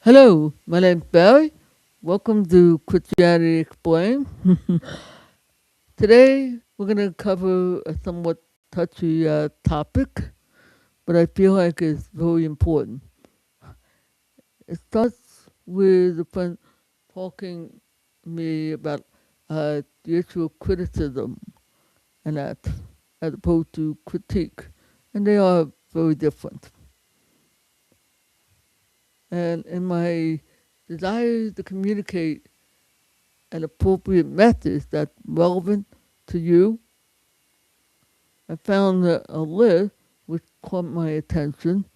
Hello, my name's Barry. Welcome to Christianity Explained. Today we're going to cover a somewhat touchy topic, but I feel like it's very important. It starts with a friend talking to me about the issue of criticism and that, as opposed to critique, and they are very different. And in my desire to communicate an appropriate message that's relevant to you, I found a list which caught my attention,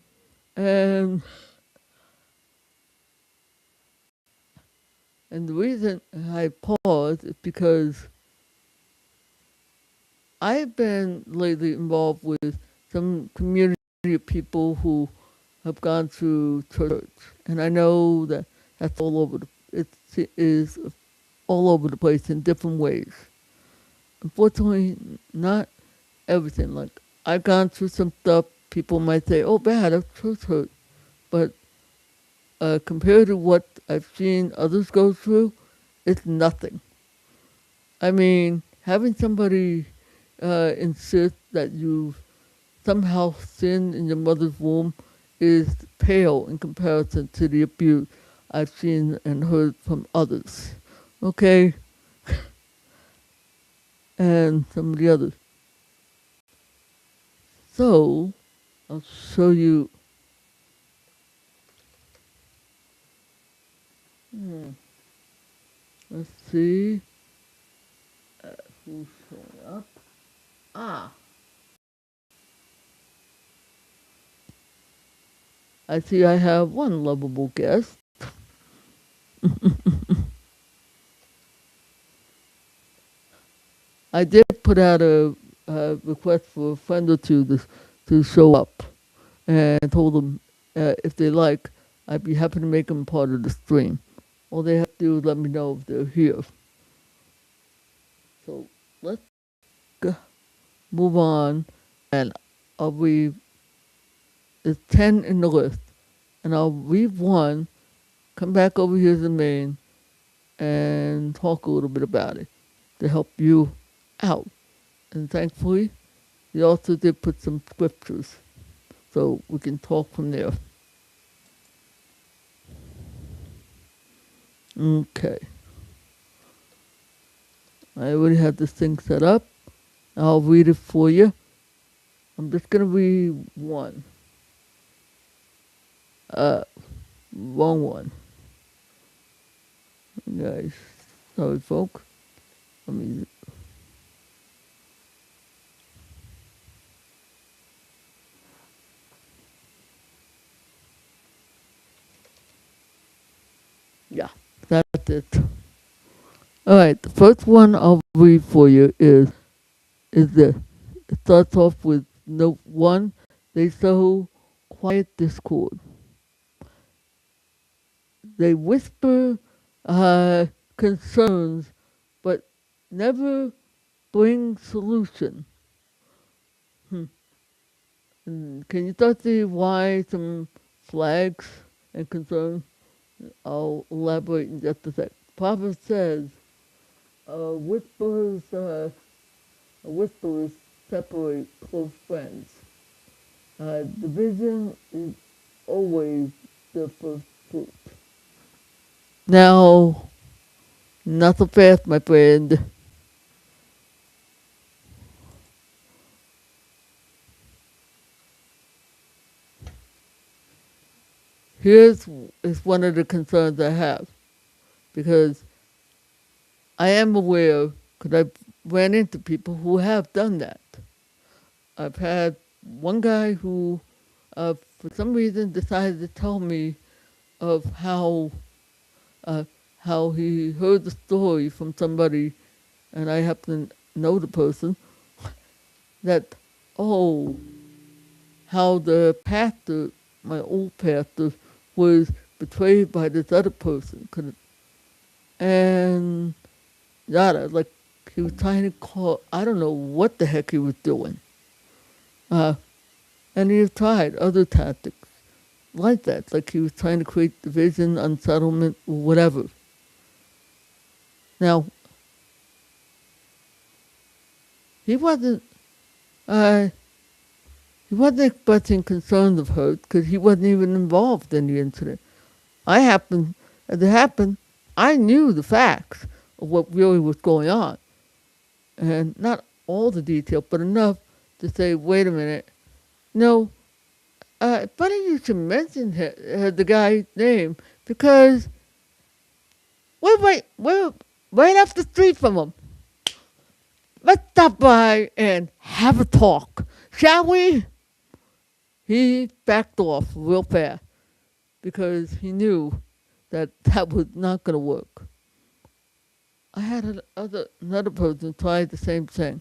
and the reason I paused is because I've been lately involved with some community of people who have gone through church, and I know that that's all over it is all over the place in different ways. Unfortunately, not everything. Like I've gone through some stuff. People might say, "Oh, bad, that's church hurt," but compared to what I've seen others go through, it's nothing. I mean, having somebody insist that you've somehow sinned in your mother's womb is pale in comparison to the abuse I've seen and heard from others. Okay? And some of the others. So, I'll show you. Hmm, let's see who's showing up. Ah, I see I have one lovable guest. I did put out a request for a friend or two to show up, and I told them if they like, I'd be happy to make them part of the stream. All they have to do is let me know if they're here. So let's move on, and I'll read. There's 10 in the list, and I'll read one, come back over here to the main, and talk a little bit about it to help you out. And thankfully, he also did put some scriptures, so we can talk from there. Okay. I already have this thing set up. I'll read it for you. I'm just going to read one. Wrong one. Guys, sorry, folks. Let me. Yeah, that's it. All right, the first one I'll read for you is this. It starts off with note one. They sow quiet discord. They whisper concerns, but never bring solution. Hmm. Can you start to see why some flags and concerns? I'll elaborate in just a sec. Proverbs says, whispers, whisperers separate close friends. Division is always the first fruit. Now, not so fast, my friend. Here's is one of the concerns I have because I am aware, because I've ran into people who have done that. I've had one guy who, for some reason, decided to tell me of uh, how he heard the story from somebody, and I happen to know the person, that, oh, how the pastor, my old pastor, was betrayed by this other person. And yada, like he was trying to call, I don't know what the heck he was doing. Uh, and he tried other tactics. like that, like he was trying to create division, unsettlement, or whatever. Now, he wasn't, uh, he wasn't expressing concerns of hers because he wasn't even involved in the incident. As it happened, I knew the facts of what really was going on. And not all the detail, but enough to say, wait a minute, no, funny you should mention the guy's name because we're right off the street from him. Let's stop by and have a talk, shall we? He backed off real fast because he knew that that was not going to work. I had another person try the same thing.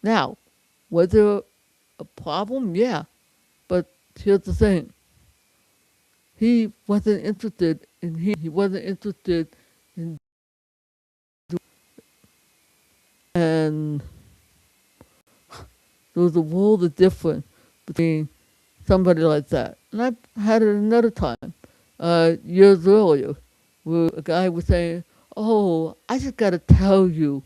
Now, was there a problem? Yeah, but here's the thing: he wasn't interested in he wasn't interested in, and there was a world of difference between somebody like that. And I had it another time, years earlier, where a guy was saying, "Oh, I just got to tell you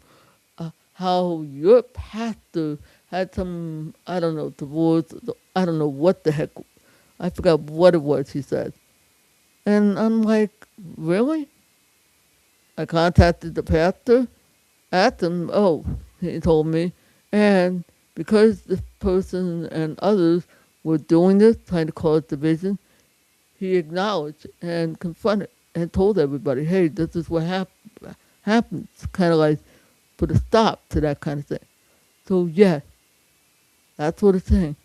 how your pastor had some, I don't know, divorce, I don't know what the heck, I forgot what it was," he said. And I'm like, really? I contacted the pastor, asked him, oh, he told me, and because this person and others were doing this, trying to cause division, he acknowledged and confronted and told everybody, hey, this is what happens. Kind of like put a stop to that kind of thing. So, yeah, that sort of thing.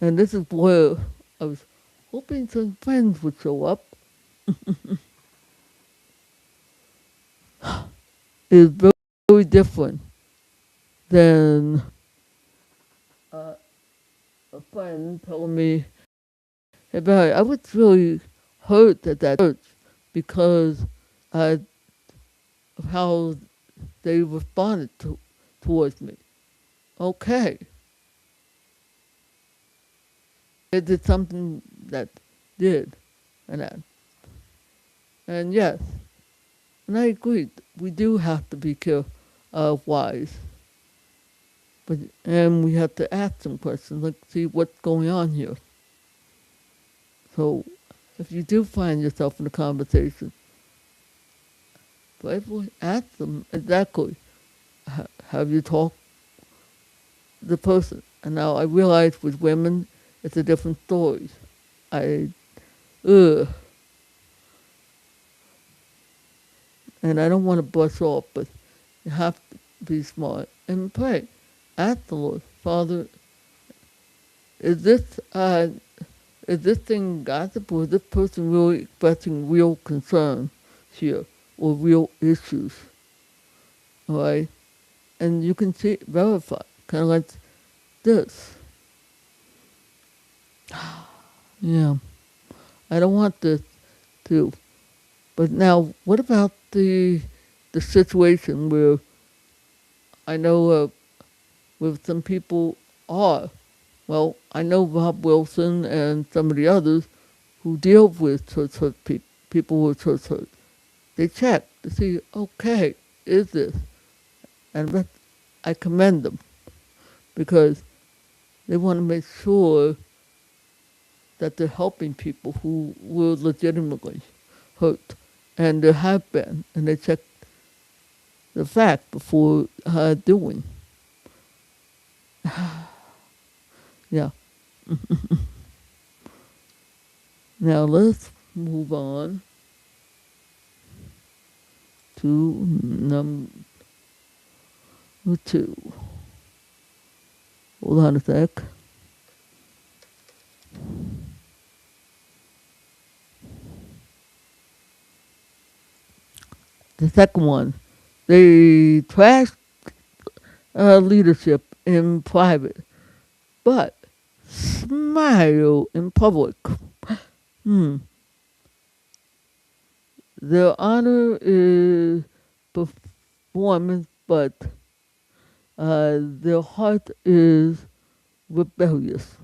And this is where I was hoping some friends would show up. Is very, very different than uh, a friend telling me, hey, Barry, I was really hurt at that church because of how they responded towards me. Okay. They did something that did, and that. And yes, and I agree, we do have to be careful, wise. And we have to ask some questions, like see what's going on here. So if you do find yourself in a conversation, playfully ask them exactly, have you talked to the person? And now I realize with women, it's a different story. Ugh. And I don't want to brush off, but you have to be smart and pray. Ask the Lord, Father, is this thing gossip, or is this person really expressing real concern here or real issues? All right? And you can see, verify, kind of like this. Yeah, I don't want this to. But now, what about the situation where I know where some people are? Well, I know Rob Wilson and some of the others who deal with church hurt people with church hurt. They check to see, okay, is this? And I commend them because they want to make sure that they're helping people who were legitimately hurt. And there have been, and they check the fact before doing. Yeah. Now let's move on to number 2. Hold on a sec. The second one, they trashed leadership in private, but smile in public. Their honor is performance, but their heart is rebellious.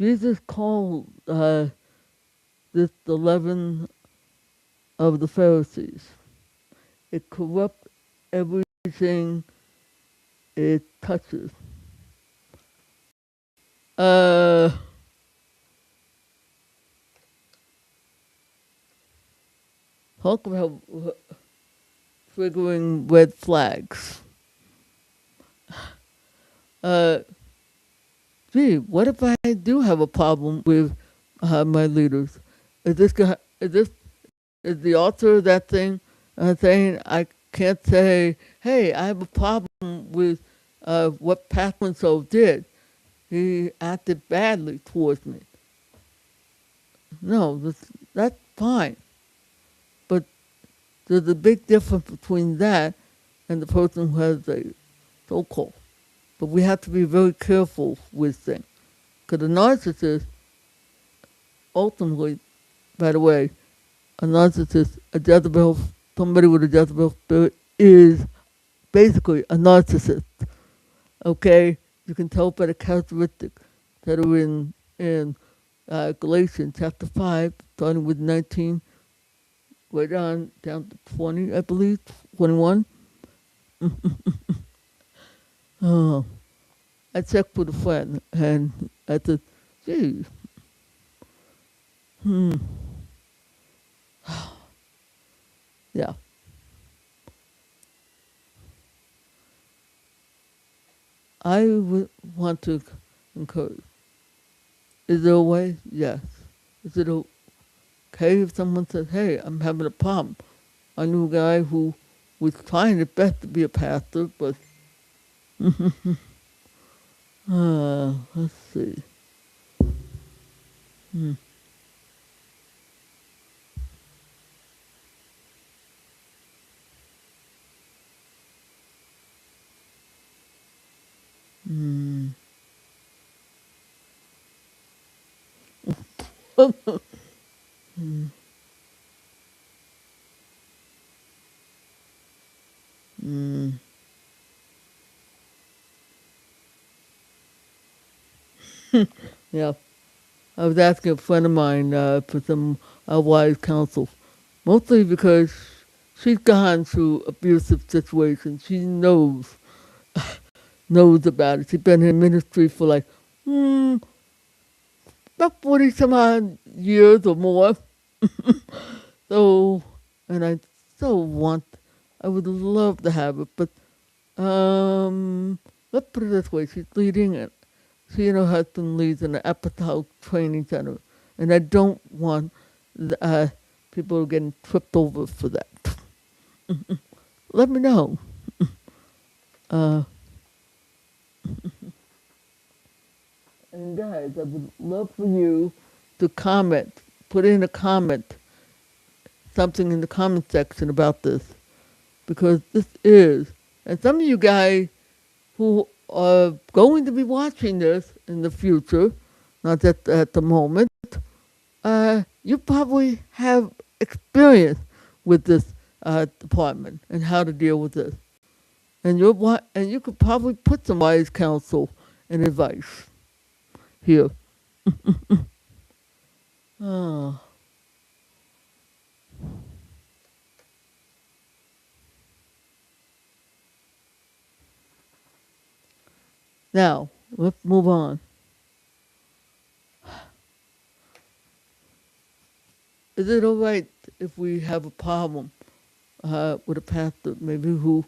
Jesus called this the leaven of the Pharisees. It corrupts everything it touches. Uh, Talk about triggering red flags. Uh, what if I do have a problem with my leaders? Is the author of that thing saying I can't say, hey, I have a problem with what Pastor so did. He acted badly towards me. No, that's fine. But there's a big difference between that and the person who has a so-called. But we have to be very careful with things. Because a narcissist, ultimately, by the way, a narcissist, a Jezebel, somebody with a Jezebel spirit is basically a narcissist. Okay? You can tell by the characteristics that are in Galatians chapter 5, starting with 19, right on down to 20, I believe, 21. Oh, I checked with a friend and I said, geez, yeah. I would want to encourage. Is there a way? Yes. Is it okay if someone says, hey, I'm having a problem? I knew a guy who was trying his best to be a pastor, but let's see. Hmm. Hmm. Hmm. Hmm. Yeah. I was asking a friend of mine for some wise counsel, mostly because she's gone through abusive situations. She knows about it. She's been in ministry for like about 40 some odd years or more. So, and I would love to have it, but let's put it this way: she's leading it. She and her husband leads an apostolic training center, and I don't want people getting tripped over for that. Let me know. Uh, and guys, I would love for you to comment, put in a comment, something in the comment section about this, because this is, and some of you guys who are going to be watching this in the future, not at the moment, you probably have experience with this department and how to deal with this. And you could probably put some wise counsel and advice here. Oh. Now, let's move on. Is it all right if we have a problem with a pastor, maybe who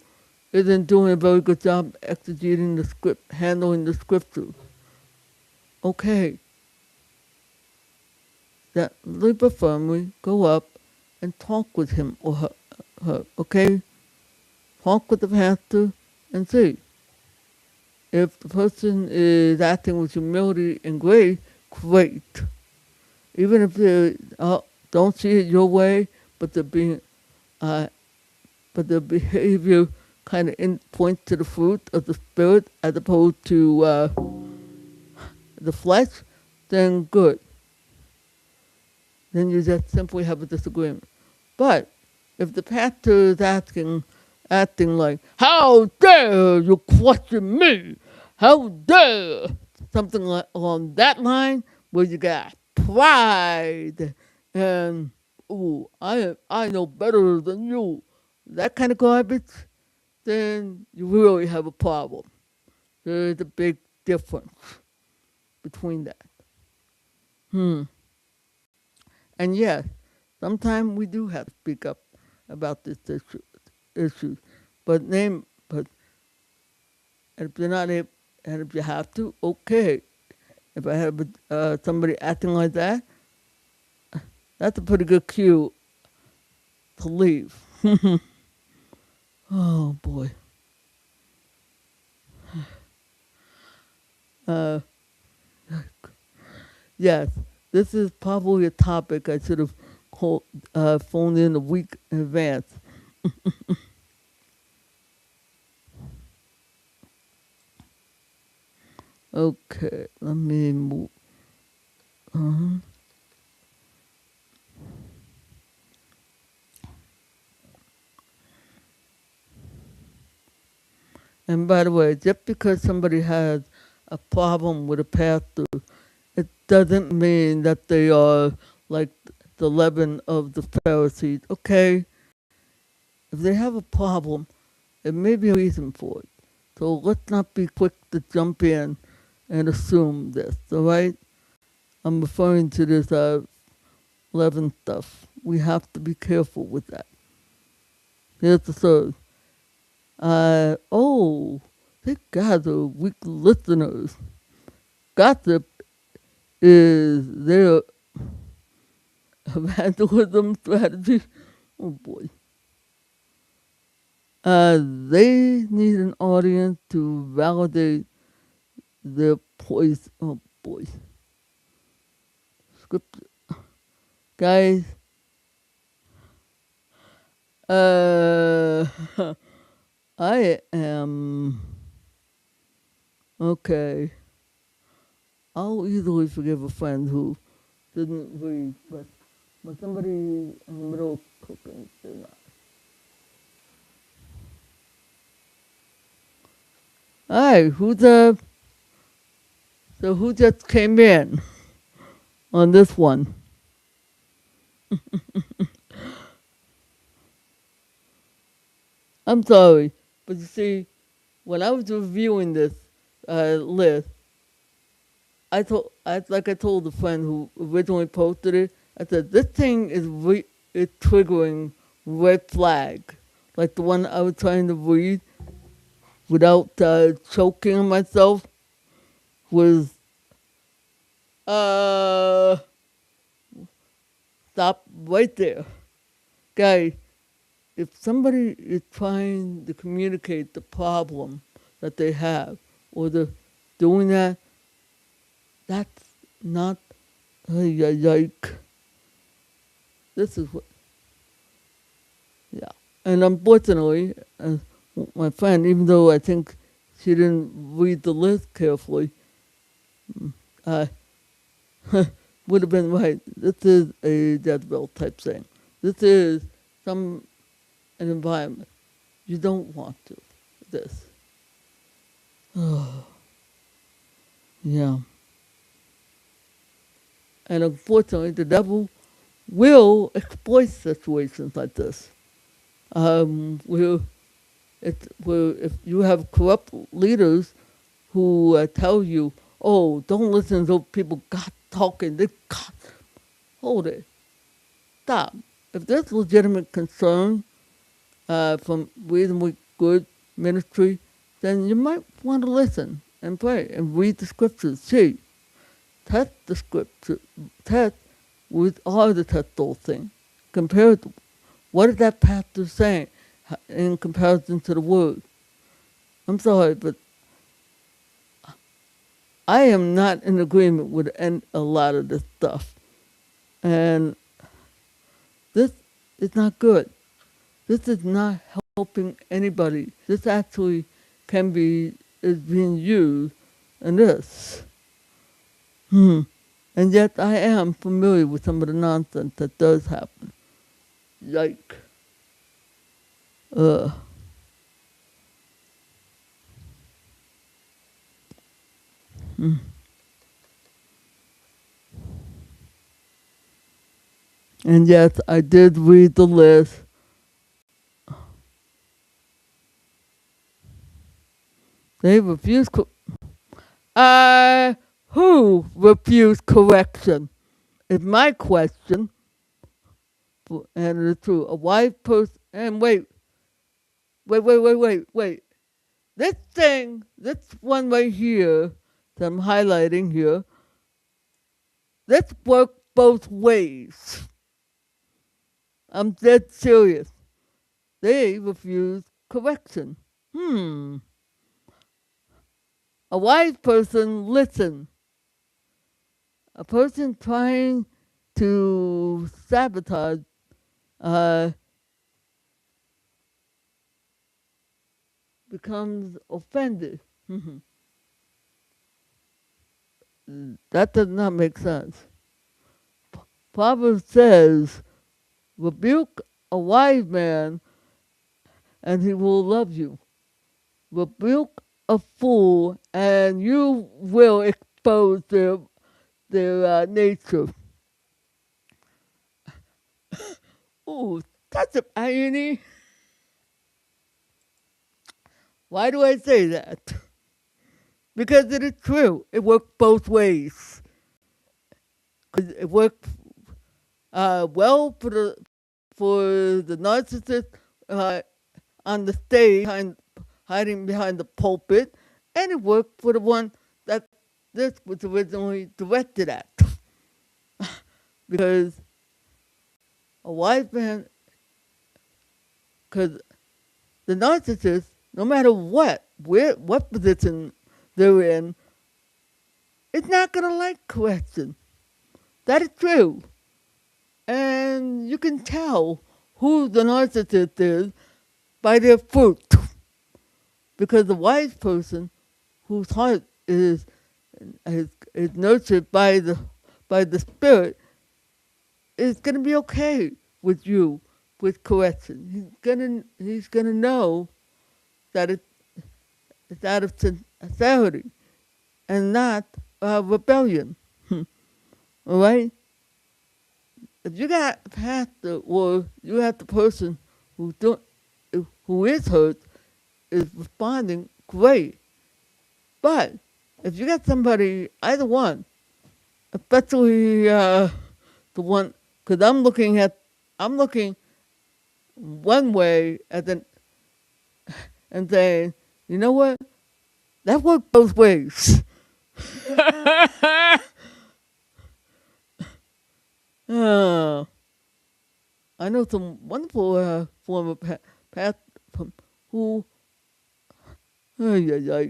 isn't doing a very good job exegeting the script, handling the scripture? Okay, that labor firmly go up and talk with him or her. Okay, talk with the pastor and see if the person is acting with humility and grace. Great, even if they don't see it your way, but they're being uh, but their behavior kind of points to the fruit of the spirit as opposed to the flesh, then good. Then you just simply have a disagreement. But if the pastor is acting like, "How dare you question me? How dare?" something like along that line, where you got pride and ooh, I know better than you, that kind of garbage, then you really have a problem. There's a big difference between that. Hmm. And yes, sometimes we do have to speak up about this issue. But if you're not able, and if you have to, okay. If I have somebody acting like that, that's a pretty good cue to leave. Oh boy. Uh, yes, this is probably a topic I should have phoned in a week in advance. Okay, let me move. uh And by the way, just because somebody has a problem with a pastor, it doesn't mean that they are like the leaven of the Pharisees. Okay, if they have a problem, it may be a reason for it. So let's not be quick to jump in and assume this, all right? I'm referring to this leaven stuff. We have to be careful with that. Here's the third. Oh, these guys are weak listeners. Gossip is their evangelism strategy. Oh boy. They need an audience to validate their poise. Oh boy. Script. Guys, uh, I am. Okay. I'll easily forgive a friend who didn't read, but when somebody in the middle of cooking, they're not. Alright, who just came in on this one? I'm sorry, but you see, when I was reviewing this list, I told the friend who originally posted it, I said this thing is triggering red flag, like the one I was trying to read without choking on myself was uh stop right there, guys. If somebody is trying to communicate the problem that they have, or they're doing that, that's not like this is what, yeah. And unfortunately, my friend, even though I think she didn't read the list carefully, uh, would have been right. This is a Jezebel type thing. This is an environment you don't want to. This, yeah. And unfortunately, the devil will exploit situations like this. Where if you have corrupt leaders who tell you, "Oh, don't listen to those people God talking." They God, hold it, stop. If there's legitimate concern from reasonably good ministry, then you might want to listen and pray and read the scriptures. See, test the scripture, test with all the test those things. Compare what is that pastor saying in comparison to the word. I'm sorry, but I am not in agreement with a lot of this stuff. And this is not good. This is not helping anybody. This actually is being used in this. And yet I am familiar with some of the nonsense that does happen. Like, uh, And yes, I did read the list. They refused. Who refused correction? Is my question. And it's true. A wife person. And wait. This thing, this one right here that I'm highlighting here, this works both ways. I'm dead serious. They refuse correction. Hmm. A wise person listen. A person trying to sabotage uh, becomes offended. That does not make sense. Proverbs says, rebuke a wise man and he will love you. Rebuke a fool and you will expose their nature. Ooh, that's an irony. Why do I say that? Because it is true. It works both ways. 'Cause it works well for the narcissist on the stage, hiding behind the pulpit, and it worked for the one that this was originally directed at. Because a wise man, because the narcissist, no matter what position they're in, is not gonna like correction. That is true, and you can tell who the narcissist is by their fruit. Because the wise person, whose heart is nurtured by the spirit, is gonna be okay with you with correction. He's gonna know that it's out of sincerity and not rebellion. All right. If you got a pastor or you have the person who is hurt is responding, great. But if you got somebody, either one, especially the one, because I'm looking one way at the, and saying, you know what, that works both ways. uh, I know some wonderful former past who, yeah.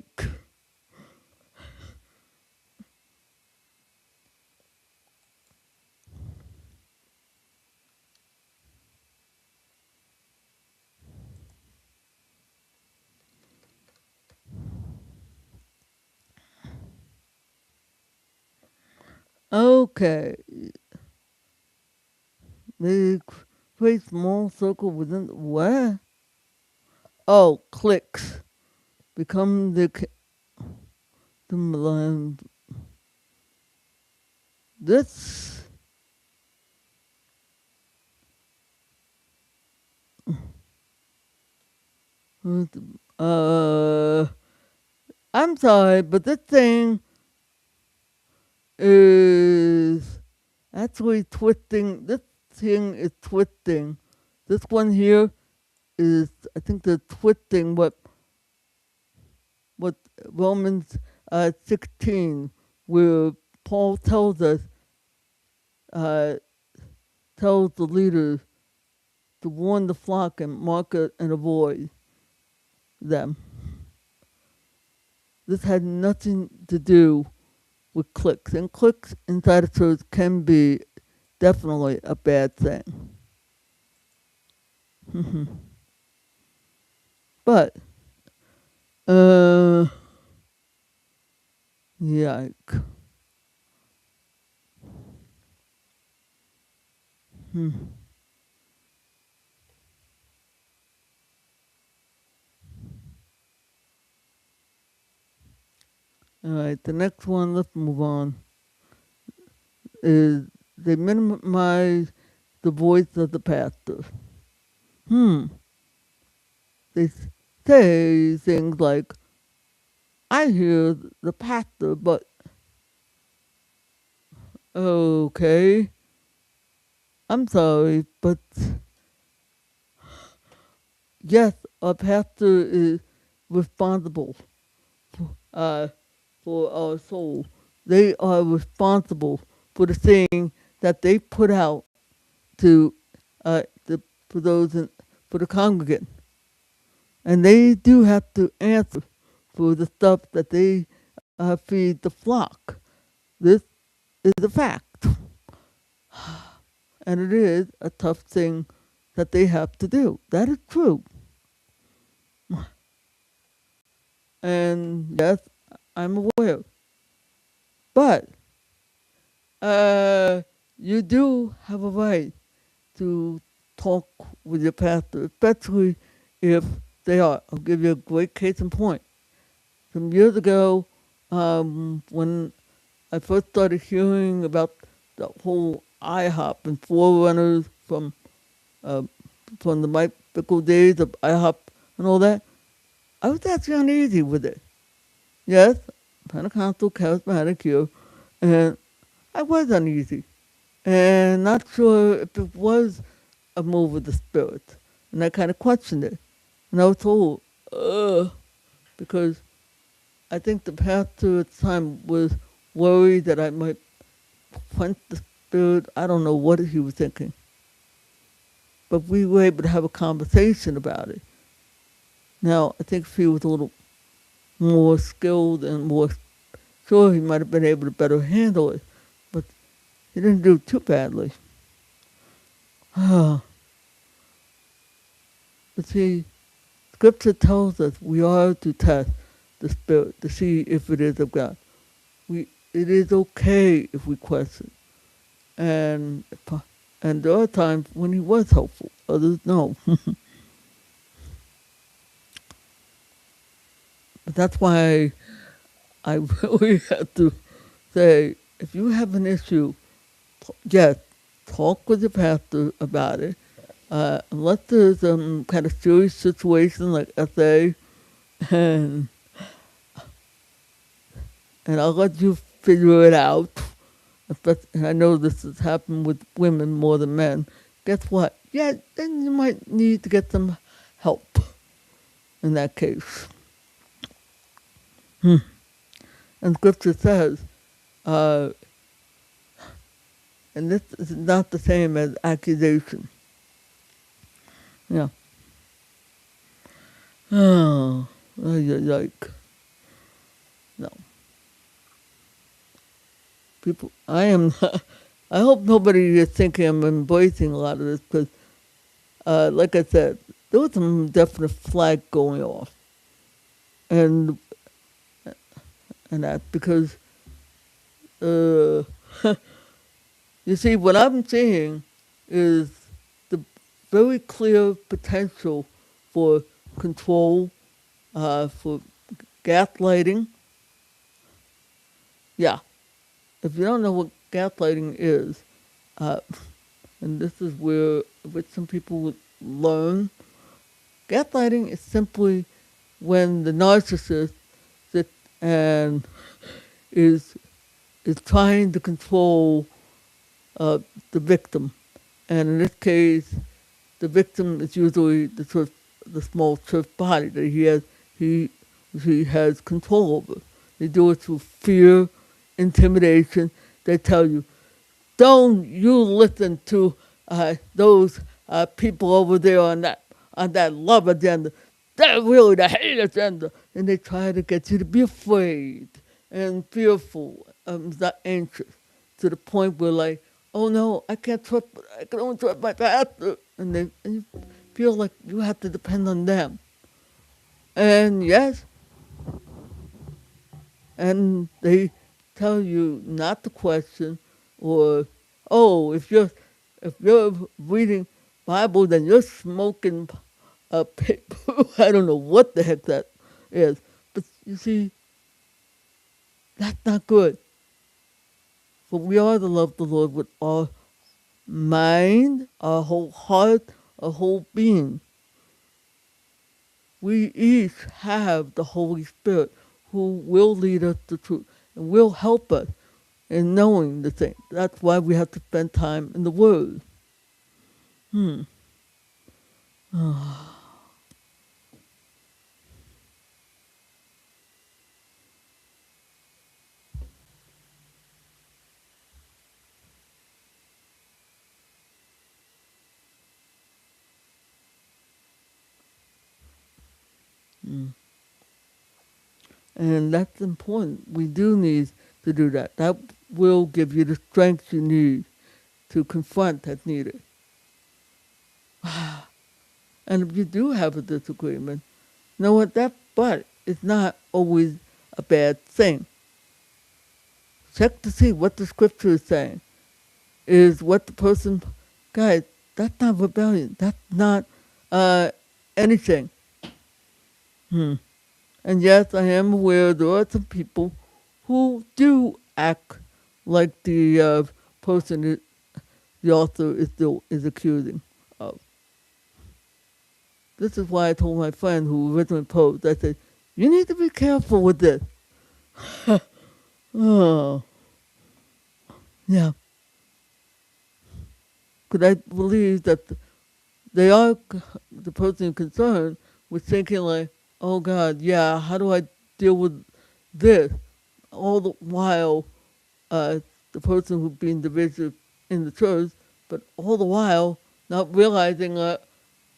Okay, they create small circle within what? Oh, clicks become the Milan. This uh, I'm sorry, but this thing is actually twisting. This thing is twisting. This one here is, I think, they're twisting what Romans 16, where Paul uh, tells the leaders to warn the flock and mark it and avoid them. This had nothing to do with clicks, and clicks inside a church can be definitely a bad thing. But, uh, yike. Hmm. All right, the next one, let's move on, is they minimize the voice of the pastor. Hmm. They say things like, I hear the pastor, but okay, I'm sorry, but yes, a pastor is responsible uh, for our soul. They are responsible for the thing that they put out to for those for the congregant, and they do have to answer for the stuff that they feed the flock. This is a fact, and it is a tough thing that they have to do. That is true, and yes, I'm aware. But uh, you do have a right to talk with your pastor, especially if they are. I'll give you a great case in point. Some years ago, when I first started hearing about the whole IHOP and forerunners uh, from the Mike Bickle days of IHOP and all that, I was actually uneasy with it. Yes, Pentecostal, charismatic here, and I was uneasy and not sure if it was a move of the Spirit. And I kind of questioned it. And I was told, because I think the pastor at the time was worried that I might quench the Spirit. I don't know what he was thinking. But we were able to have a conversation about it. Now, I think if he was a little more skilled and more sure, he might have been able to better handle it. But he didn't do too badly. But see, Scripture tells us we are to test the Spirit to see if it is of God. It is okay if we question. And and there are times when he was helpful, others no. But that's why I really have to say, if you have an issue, yes, talk with your pastor about it. Unless there's some kind of serious situation like SA, and and I'll let you figure it out. And I know this has happened with women more than men. Guess what? Yeah, then you might need to get some help in that case. And Scripture says, uh, and this is not the same as accusation. Yeah. Oh, like, no. People, I am, I hope nobody is thinking I'm embracing a lot of this because, like I said, there was some definite flag going off. And that because, uh, you see, what I'm seeing is the very clear potential for control, for gaslighting. Yeah, if you don't know what gaslighting is, uh, and this is where which some people would learn, gaslighting is simply when the narcissist sit and is trying to control the victim, and in this case, the victim is usually the small church body that he has control over. They do it through fear, intimidation. They tell you, don't you listen to those people over there on that love agenda. They're really the hate agenda. And they try to get you to be afraid and fearful, anxious, to the point where like, oh no, I can only trust my pastor. And you feel like you have to depend on them. And yes, and they tell you not to question, or if you're reading Bible, then you're smoking a paper. I don't know what the heck that is, but you see, that's not good. For we are to love the Lord with all mind, our whole heart, our whole being. We each have the Holy Spirit who will lead us to truth and will help us in knowing the thing. That's why we have to spend time in the Word. Hmm. And that's important. We do need to do that. That will give you the strength you need to confront that needed. And if you do have a disagreement, know what, that but is not always a bad thing. Check to see what the scripture is saying. Is what the person, guys, that's not rebellion. That's not anything. Hmm. And yes, I am aware there are some people who do act like the person that the author is accusing of. This is why I told my friend who originally posed, I said, you need to be careful with this. Oh, yeah. Because I believe that they are, the person concerned was thinking like, oh God, yeah, how do I deal with this? All the while, the person who's being divisive in the church, but all the while not realizing,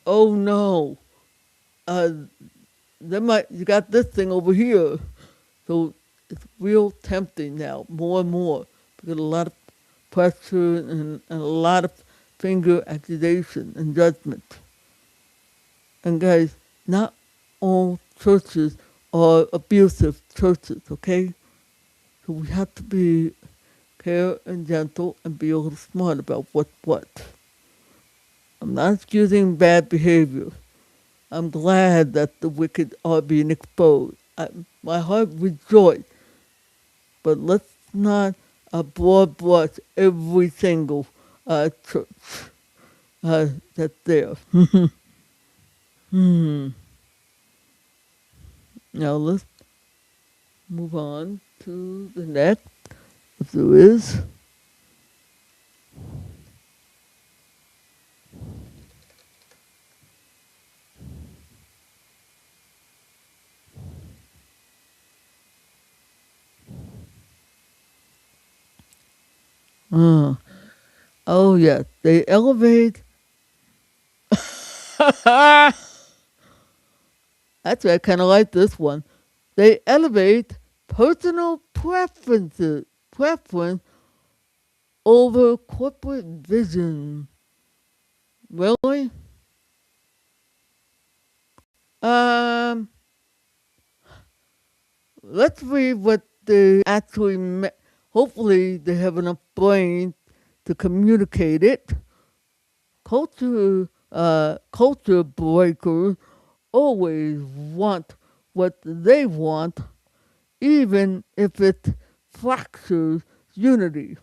oh no, uh, you got this thing over here. So it's real tempting now, more and more, because a lot of pressure and a lot of finger accusation and judgment. And guys, not all churches are abusive churches, okay? So we have to be care and gentle and be a little smart about what's what. I'm not excusing bad behavior. I'm glad that the wicked are being exposed. My heart rejoices, but let's not broad brush every single church that's there. Hmm. Now let's move on to the next, if there is. Uh, oh yes, they elevate. Actually, I kind of like this one. They elevate personal preference over corporate vision. Really? Um, let's read what they actually hopefully they have enough brain to communicate it. Culture breakers always want what they want, even if it fractures unity.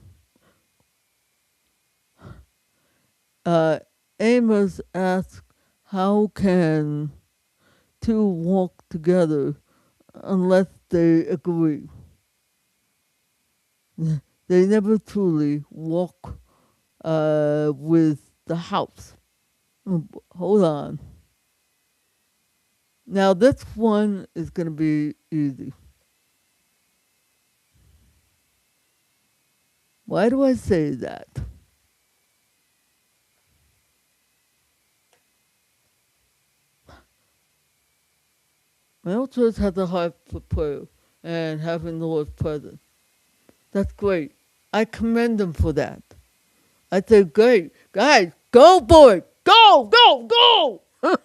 Uh, Amos asks, how can two walk together unless they agree? They never truly walk with the house. Hold on. Now, this one is going to be easy. Why do I say that? My old church has a heart for prayer and having the Lord present. That's great. I commend them for that. I say, great. Guys, go for it. Go, go, go.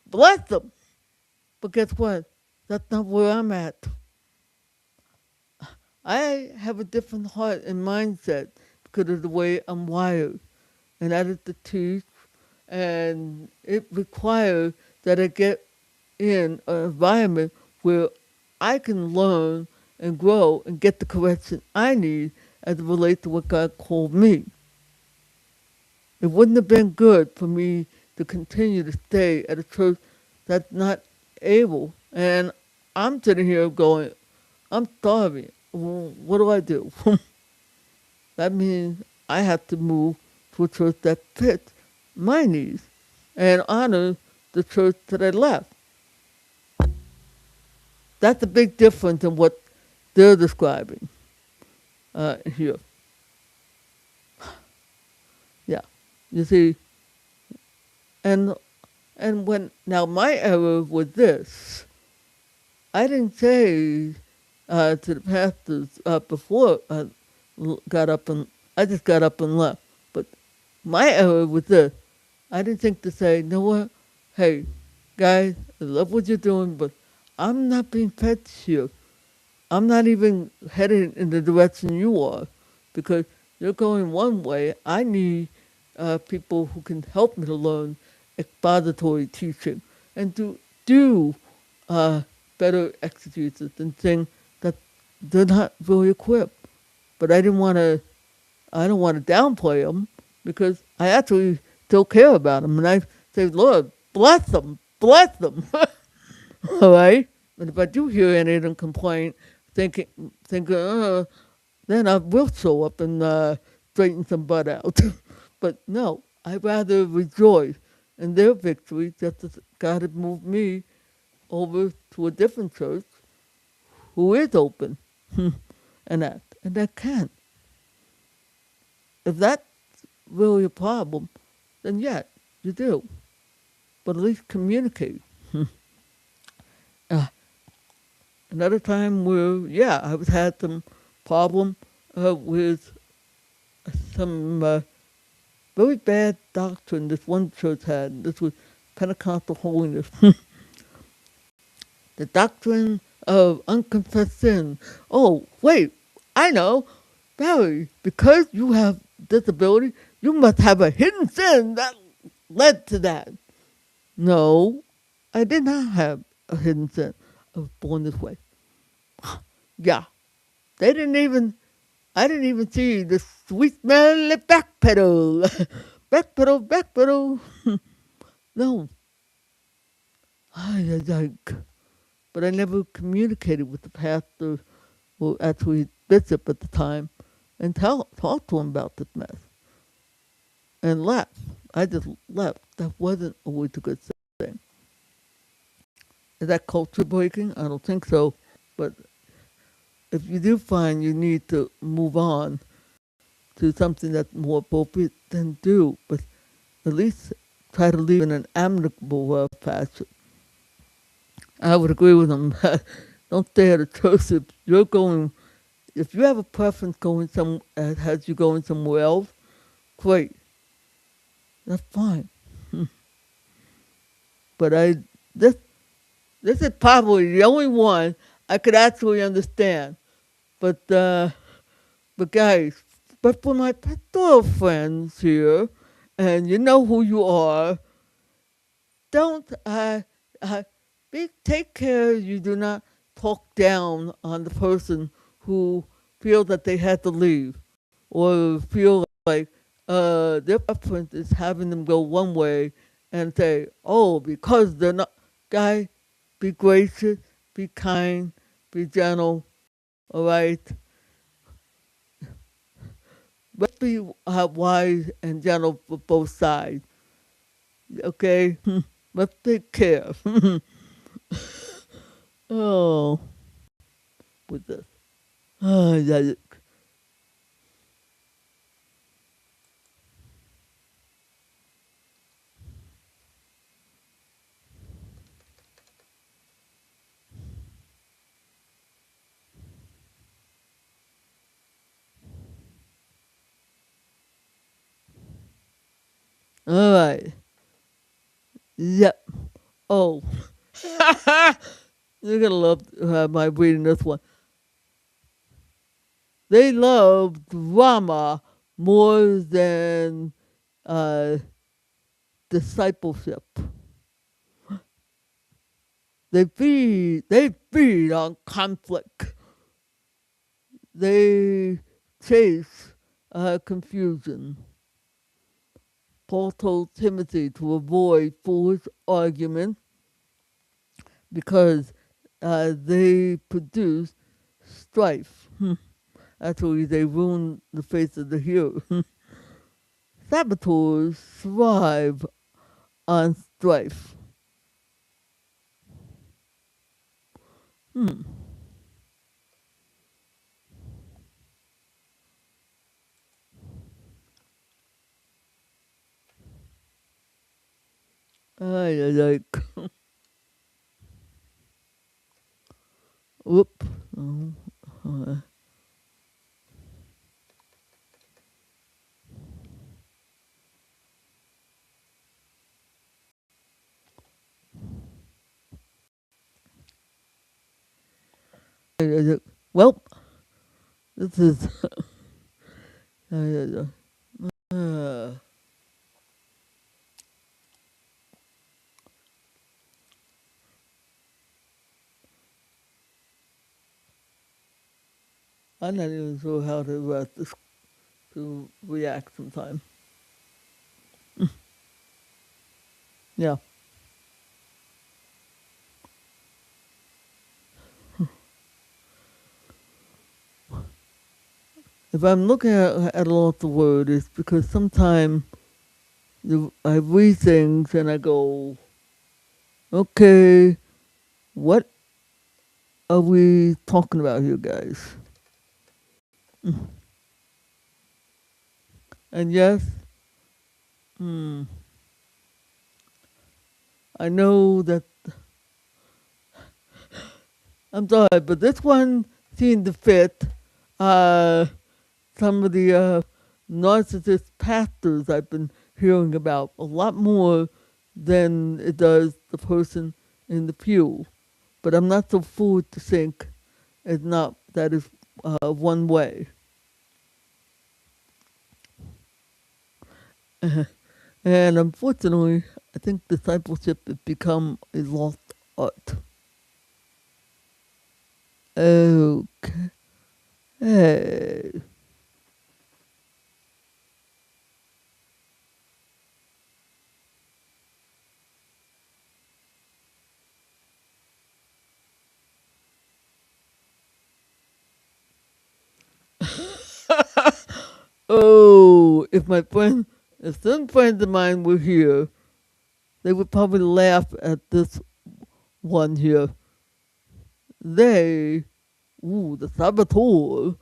Bless them. But guess what? That's not where I'm at. I have a different heart and mindset because of the way I'm wired. And that is to teach. And it requires that I get in an environment where I can learn and grow and get the correction I need as it relates to what God called me. it wouldn't have been good for me to continue to stay at a church that's not able. And I'm sitting here going, I'm starving. Well, what do I do? That means I have to move to a church that fits my needs and honor the church that I left. That's a big difference in what they're describing here. Yeah, you see, and when now my error was this, I didn't say to the pastors before I got up and I just got up and left. But my error was this: I didn't think to say, you know what, hey guys, I love what you're doing, but I'm not being fed here. I'm not even headed in the direction you are because you're going one way. I need people who can help me to learn expository teaching and to do uh, better exegesis and things that they're not really equipped. But I don't want to downplay them because I actually still care about them. And I say, Lord, bless them. All right? But if I do hear any of them complain, thinking, then I will show up and straighten some butt out. But no, I'd rather rejoice in their victory just as God had moved me over to a different church who is open and that can. If that's really a problem, then yeah, you do. But at least communicate. uh, Another time where, yeah, I've had some problem with some very bad doctrine this one church had. This was Pentecostal holiness. The doctrine of unconfessed sin. Oh, wait, I know. Barry, because you have disability, you must have a hidden sin that led to that. No, I did not have a hidden sin. I was born this way. Yeah, they didn't even, I didn't even see the sweet smelly back pedal. Back pedal, back pedal. No. But I never communicated with the pastor, or actually bishop at the time, and talked to him about this mess. And left. I just left. That wasn't always a good thing. Is that culture breaking? I don't think so. But if you do find you need to move on to something that's more appropriate, then do. But at least try to leave in an amicable fashion. I would agree with them. Don't stay at a church if you're going. If you have a preference going some has you going somewhere else, great. That's fine. But this this is probably the only one I could actually understand. But guys, but for my pastoral friends here, and you know who you are, don't take care you do not talk down on the person who feels that they had to leave or feel like their preference is having them go one way and say, oh, because they're not, guy, be gracious, be kind, be gentle, all right? Let's be wise and gentle for both sides, okay? Let's take care. Oh, with this. Oh, yeah. All right. Yep. Oh, you're gonna love my reading this one. They love drama more than uh, discipleship. They feed on conflict. They chase confusion. Paul told Timothy to avoid foolish arguments because they produce strife. Actually, they ruin the face of the hero. Saboteurs thrive on strife. Hmm. I like. Whoop. Oh, well, this is. Uh, I'm not even sure how to react sometimes. Yeah. If I'm looking at a lot of the word, it's because sometimes I read things and I go, okay, what are we talking about here, guys? And yes, hmm, I know that I'm sorry, but this one seemed to fit uh, some of the narcissist pastors I've been hearing about a lot more than it does the person in the pew. But I'm not so fool to think it's not that is one way. And unfortunately, I think discipleship has become a lost art. Okay. Hey. Oh, if some friends of mine were here, they would probably laugh at this one here. They, the saboteur,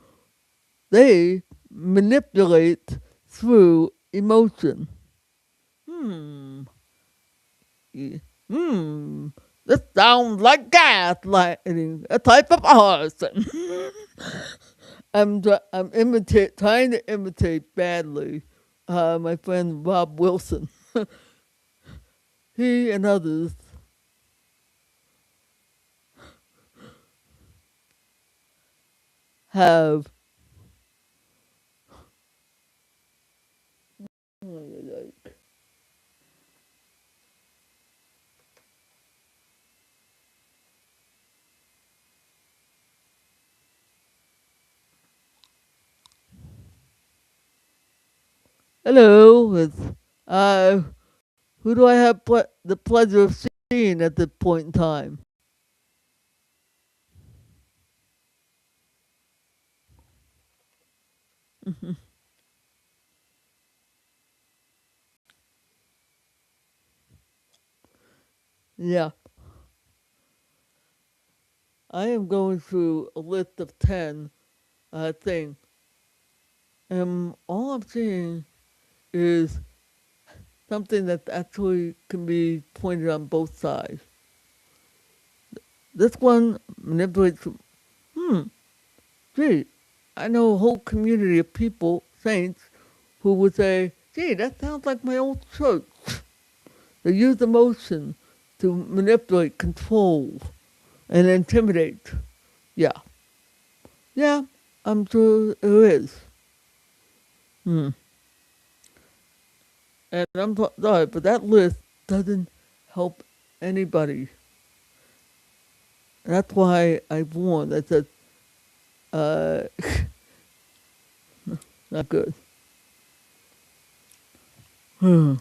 they manipulate through emotion. Hmm. y- Hmm. This sounds like gaslighting, a type of arson. Trying to imitate badly my friend Rob Wilson. He and others have. Hello, uh, who do I have the pleasure of seeing at this point in time? Yeah, I am going through a list of 10 things, and all I'm seeing is something that actually can be pointed on both sides. This one manipulates. Hmm, gee, I know a whole community of people, saints, who would say, gee, that sounds like my old church. They use emotion to manipulate, control, and intimidate. Yeah. Yeah, I'm sure there is. Hmm. And I'm sorry, but that list doesn't help anybody. That's why I warned. I said, uh, not good. Um.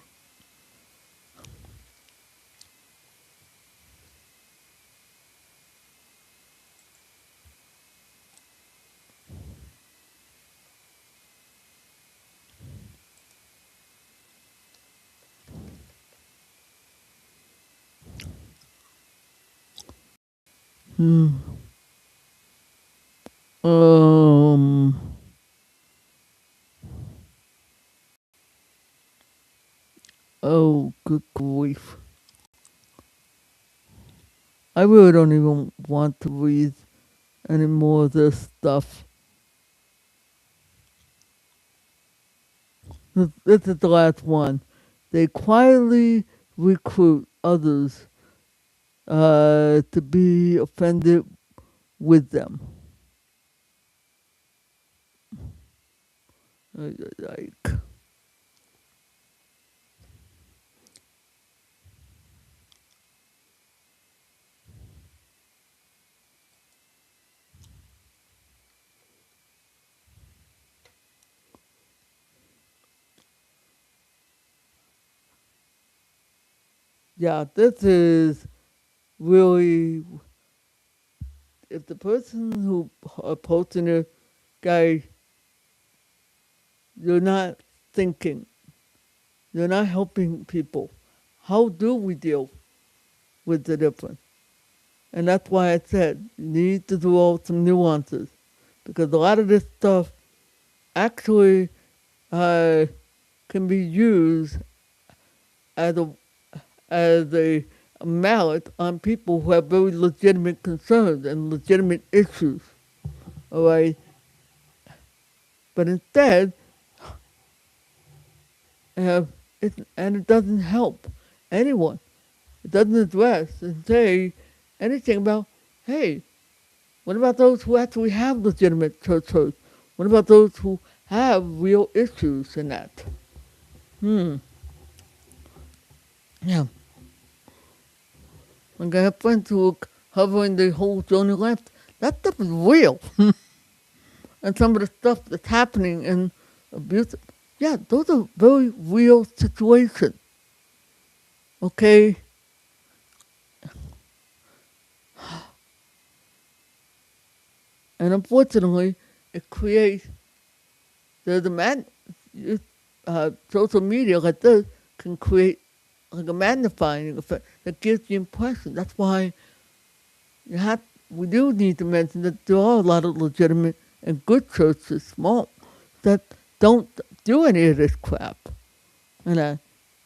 Oh, good grief! I really don't even want to read any more of this stuff. This is the last one. They quietly recruit others to be offended with them. Like, yeah, this is really, if the person who posting it, guy, you're not thinking, you're not helping people. How do we deal with the difference? And that's why I said you need to do all some nuances, because a lot of this stuff actually uh, can be used as a mallet on people who have very legitimate concerns and legitimate issues. All right, but instead, uh, it doesn't help anyone. It doesn't address and say anything about, hey, what about those who actually have legitimate church hurt? What about those who have real issues in that? Hmm. Yeah. Like I have friends who are covering the whole Joni left. That stuff is real. And some of the stuff that's happening in abuse, yeah, those are very real situations. Okay? And unfortunately, it creates, there's a social media like this can create like a magnifying effect that gives the impression. That's why you have, we do need to mention that there are a lot of legitimate and good churches, small, that don't do any of this crap. And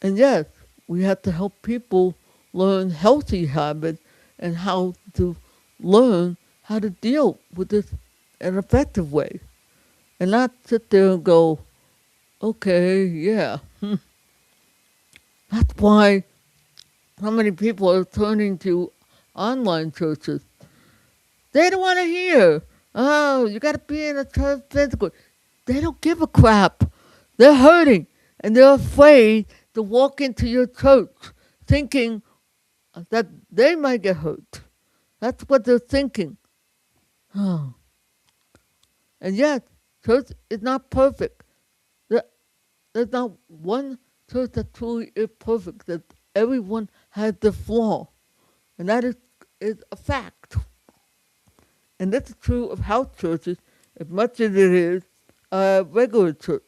yes, we have to help people learn healthy habits and how to learn how to deal with this in an effective way. And not sit there and go, okay, yeah. That's why how many people are turning to online churches. They don't want to hear. Oh, you got to be in a church physically. They don't give a crap. They're hurting and they're afraid to walk into your church thinking that they might get hurt. That's what they're thinking. Oh. And yet, church is not perfect. There's not one church that truly is perfect, that everyone has the flaw. And that is a fact. And that's true of house churches as much as it is regular church,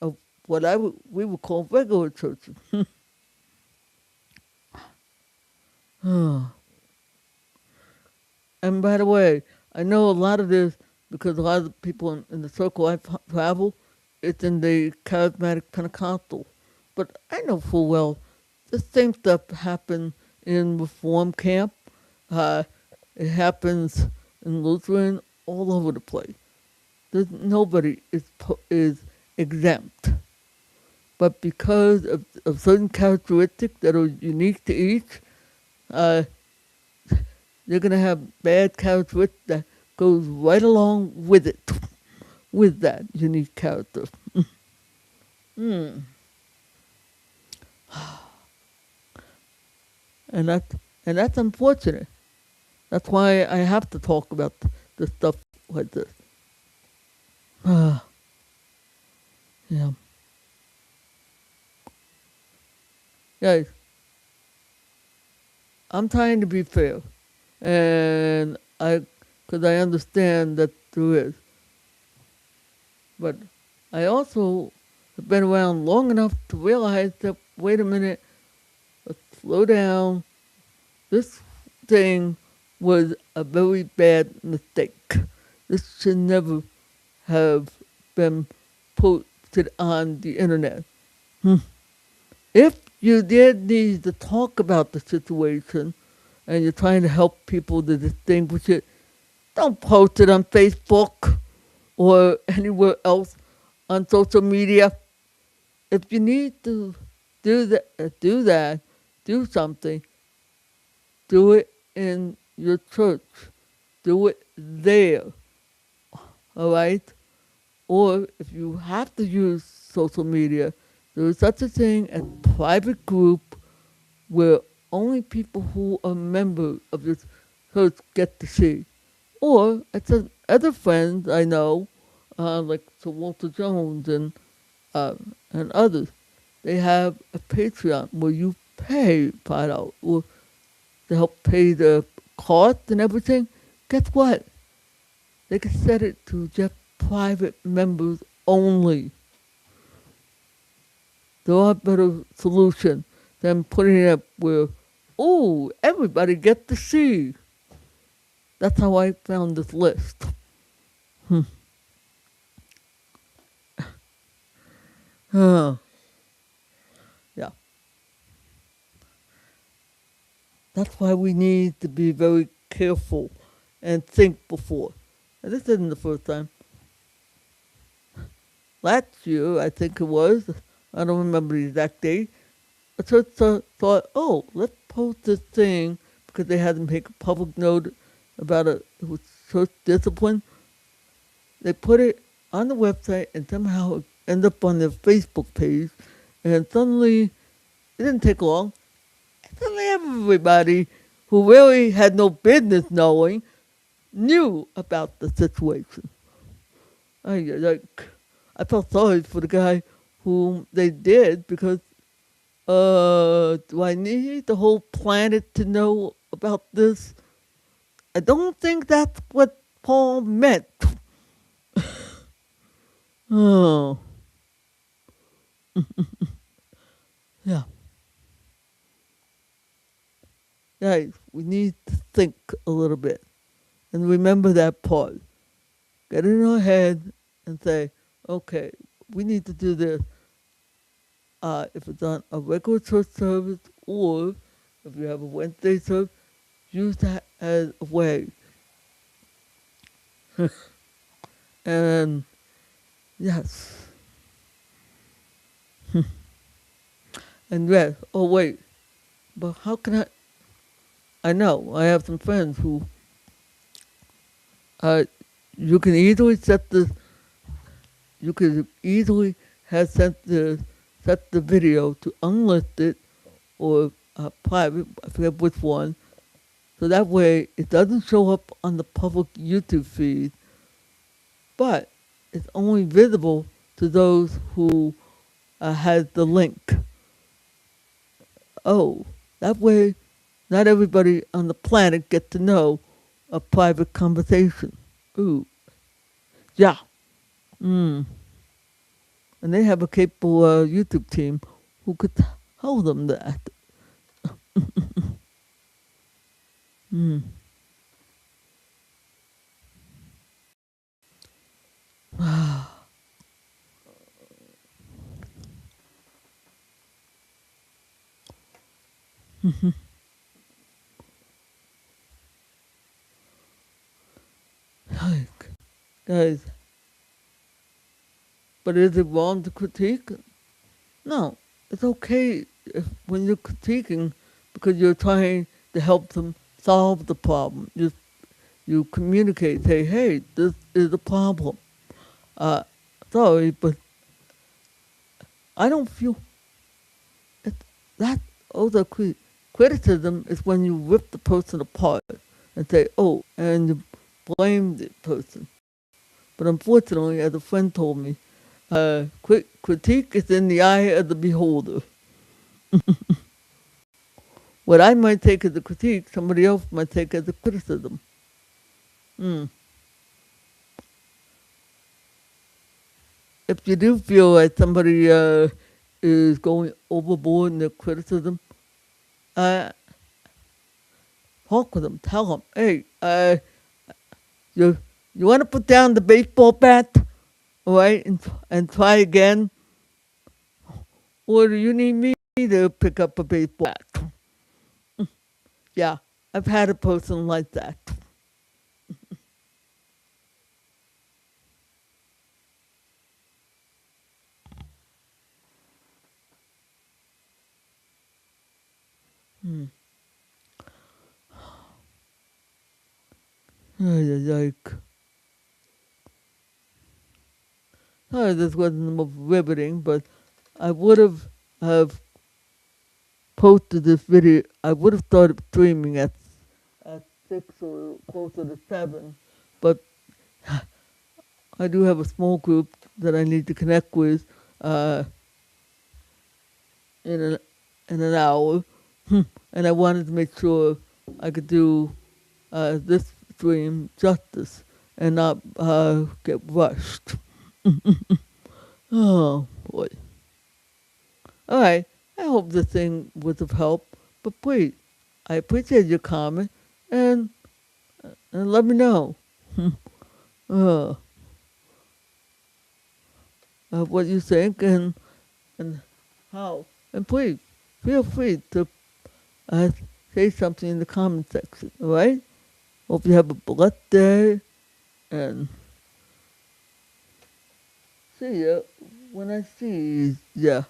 of what we would call regular churches. And by the way, I know a lot of this because a lot of the people in the circle I travel, it's in the charismatic Pentecostal. But I know full well the same stuff happens in Reform camp. Uh, it happens in Lutheran, all over the place. Nobody is exempt. But because of certain characteristics that are unique to each, uh, you're going to have bad characteristics that goes right along with it, with that unique character. Mm. And that's unfortunate. That's why I have to talk about the stuff like this. Yeah. Guys, I'm trying to be fair, and because I understand that there is, but I also have been around long enough to realize that wait a minute, let's slow down. This thing was a very bad mistake. This should never have been posted on the internet. If you did need to talk about the situation and you're trying to help people to distinguish it, don't post it on Facebook or anywhere else on social media. If you need to do something, do it in your church. Do it there, all right? Or if you have to use social media, there is such a thing as private group where only people who are members of your church get to see. Or it's other friends I know, like Sir Walter Jones uh, and others. They have a Patreon where you pay $5 or to help pay the cost and everything. Guess what? They can set it to just private members only. There are better solution than putting it up where, oh, everybody gets to see. That's how I found this list. Uh, yeah. That's why we need to be very careful and think before. And this isn't the first time. Last year, I think it was, I don't remember the exact date, a church thought, oh, let's post this thing because they had to make a public note about it with church discipline. They put it on the website and somehow it ended up on their Facebook page. And suddenly, it didn't take long. Suddenly everybody who really had no business knowing knew about the situation. I felt sorry for the guy whom they did because do I need the whole planet to know about this? I don't think that's what Paul meant. Oh, yeah. Guys, we need to think a little bit and remember that part. Get in our head and say, okay, we need to do this. If it's on a regular church service or if you have a Wednesday service, use that as a way. And yes. And yes, oh wait, but how can I know, I have some friends who, uh, you can easily you can easily have set the video to unlisted or private, I forget which one, so that way it doesn't show up on the public YouTube feed, but it's only visible to those who has the link. Oh, that way not everybody on the planet gets to know a private conversation. Ooh, yeah. Mm. And they have a capable YouTube team who could tell them that. Mm. Like, guys, but is it wrong to critique? No, it's okay when you're critiquing because you're trying to help them solve the problem. You communicate, say, hey, this is a problem. Uh, sorry, but I don't feel it, that other criticism is when you rip the person apart and say, oh, and you blame the person. But unfortunately, as a friend told me, critique is in the eye of the beholder. what I might take as a critique, somebody else might take as a criticism. Mm. If you do feel like somebody is going overboard in their criticism, uh, talk with them. Tell them, hey, you you want to put down the baseball bat, all right, and try again, or do you need me to pick up a baseball bat? Yeah, I've had a person like that. Hmm. Like, sorry, this wasn't the most riveting, but I would have posted this video. I would have started streaming at 6 or closer to 7, but I do have a small group that I need to connect with uh, in an hour, and I wanted to make sure I could do this stream justice and not get rushed. Oh boy! All right, I hope this thing was of help. But please, I appreciate your comment and let me know uh, what you think and how. And please feel free to uh, say something in the comment section. All right? Hope you have a blessed day and see ya when I see ya.